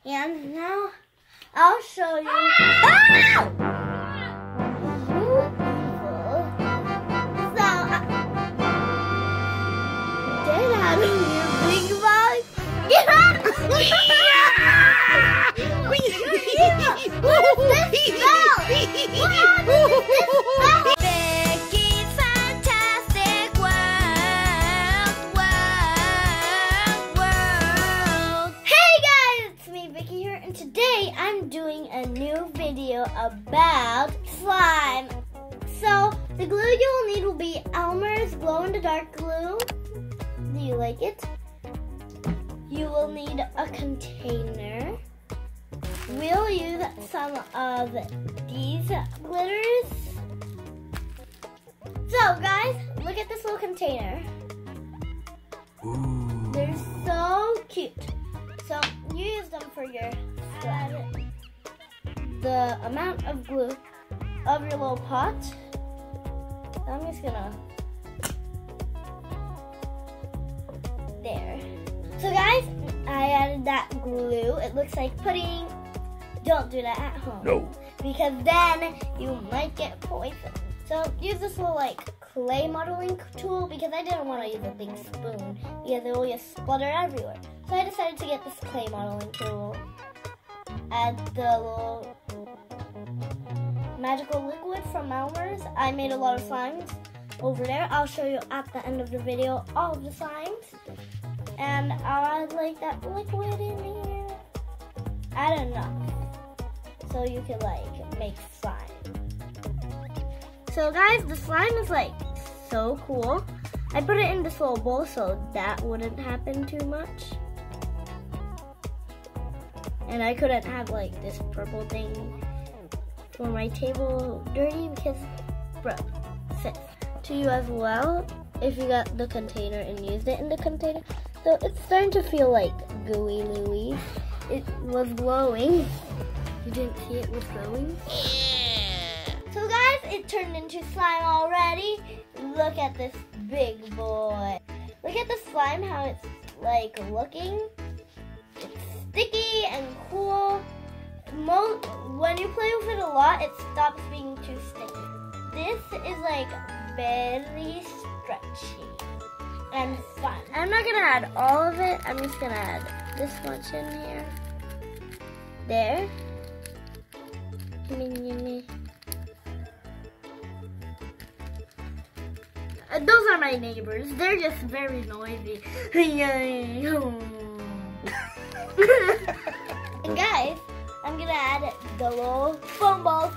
And now I'll show you. Get out of here, big box! Get out of here! What is this smell? What is this smell? Vicky's fantastic world. Hey guys, it's me, Vicky here, and today I'm doing a new video about slime. So the glue you will need will be Elmer's glow-in-the-dark glue. Do you like it? You will need a container. We'll use some of these glitters. So guys, look at this little container. Ooh. They're so cute. So you use them for your slime. The amount of glue of your little pot. I'm just gonna, there. So guys, I added that glue. It looks like pudding. Don't do that at home. No. Because then you might get poisoned. So use this little like clay modeling tool because I didn't want to use a big spoon because it will just splutter everywhere. So I decided to get this clay modeling tool. Add the little magical liquid from Elmer's. I made a lot of slimes over there. I'll show you at the end of the video all of the slimes. And I'll add like that liquid in here. Add enough so you can like make slime. So guys, the slime is like so cool. I put it in this little bowl so that wouldn't happen too much. And I couldn't have like this purple thing for my table dirty because, bro, to you as well, if you got the container and used it in the container. So it's starting to feel like gooey-looey. It was glowing. You didn't see it was glowing? Yeah. So guys, it turned into slime already. Look at this big boy. Look at the slime, how it's like looking. It's sticky and cool. When you play with it a lot, it stops being too sticky. This is like very stretchy and fun. I'm not gonna add all of it. I'm just gonna add this much in here. There. Those are my neighbors. They're just very noisy. And guys, I'm gonna add the little foam balls.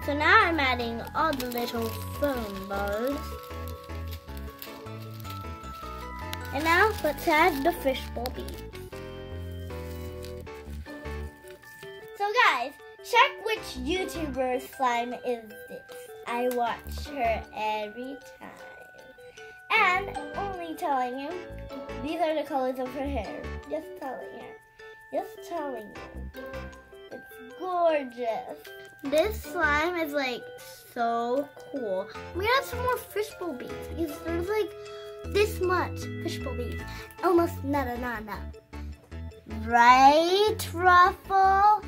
So now I'm adding all the little foam balls. And now let's add the fishbowl beads. So guys, check which YouTuber's slime is this. I watch her every time. And only telling you, these are the colors of her hair. Just telling her. Just telling you. It's gorgeous. This slime is like so cool. We got some more fishbowl beads because there's like this much fishbowl beads. Almost nada. Right, Ruffle?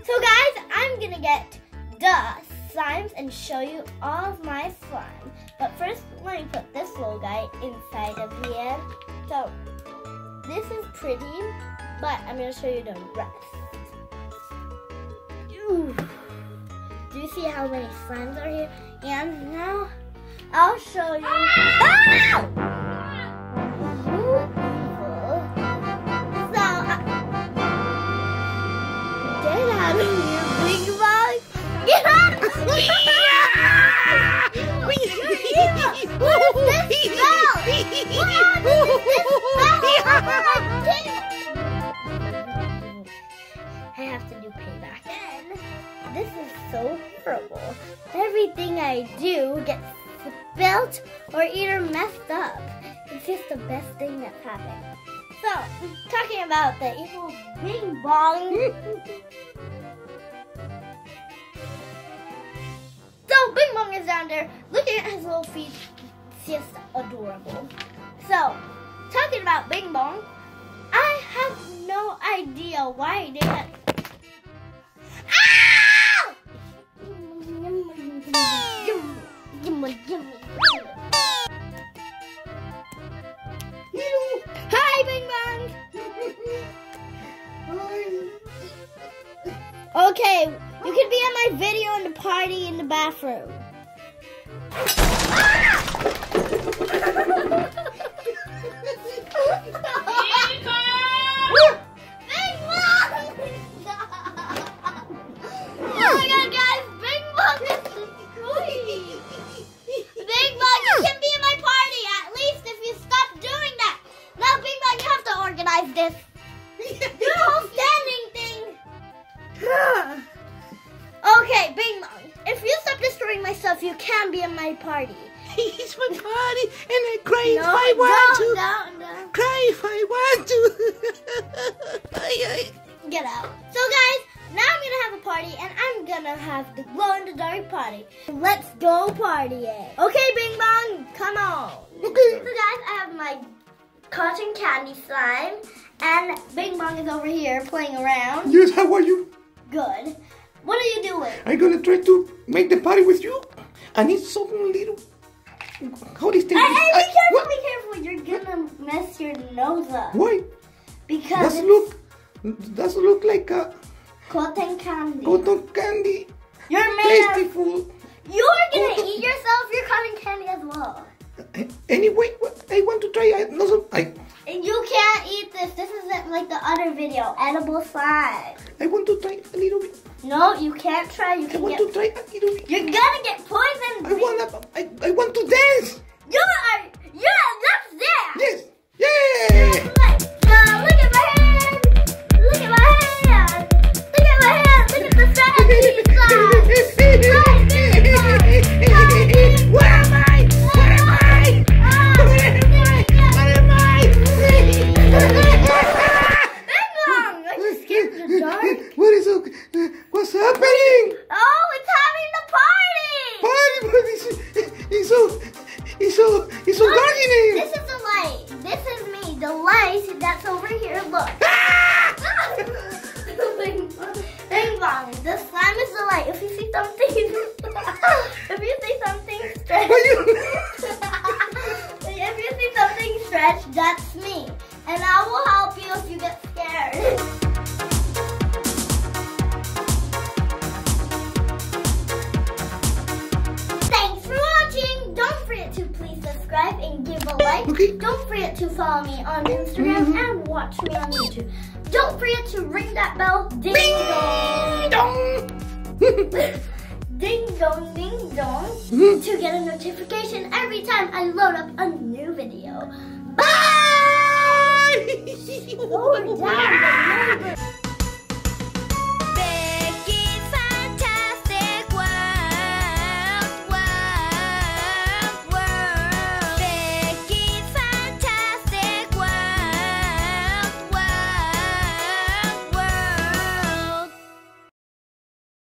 So guys, I'm gonna get the slimes and show you all of my slime. But first, let me put this little guy inside of here. So, this is pretty, but I'm gonna show you the rest. Ooh. Do you see how many slimes are here? And now, I'll show you. Get out of here, big box! Get out of here! What is this smell? What is this smell? I have to do payback. This is so horrible. Everything I do gets spilled or either messed up. It's just the best thing that's happened. So, talking about the evil Bing Bong. So, Bing Bong is down there looking at his little feet. It's just adorable. So, talking about Bing Bong, I have no idea why they had... Hi, Bing Bong! Okay, you can be in my video in the party in the bathroom. This. Your whole standing thing. Okay, Bing Bong. If you stop destroying my stuff, you can be in my party. It's my party, and I cry if I want to. No. Cry if I want to. Get out. So, guys, now I'm gonna have a party, and I'm gonna have the glow-in-the-dark party. Let's go partying. Okay, Bing Bong, come on. Okay. So, guys, I have my cotton candy slime, and Bing Bong is over here playing around. Yes, how are you? Good. What are you doing? I'm gonna try to make the party with you. I need something little. How is this? Hey, be careful, be careful. You're gonna mess your nose up. Why? Because Does look like a cotton candy. cotton candy. You're made of... Tasteful. You're gonna eat yourself your cotton candy as well. Anyway, I want to try. You can't eat this. This isn't like the other video. Edible slime. I want to try a little bit. No, you can't try. You can I want to try a little bit. You're gonna get poisoned. I want to dance. That's there. Yes. Yeah. Look at my hand. Look at my hand. Look at my hand. Look at the sandy slime. Where am I? Where am I? What's happening? Oh, it's having the party! Party, but it's so dark in here. This is the light. This is me. The light that's over here. Look. Bing Bong. The slime is the light. If you see something, stretch, that's me. And I will help you if you get scared. Subscribe and give a like. Okay. Don't forget to follow me on Instagram and watch me on YouTube. Don't forget to ring that bell. Ding dong. Ding dong, ding dong. To get a notification every time I load up a new video. Bye! Slow it down.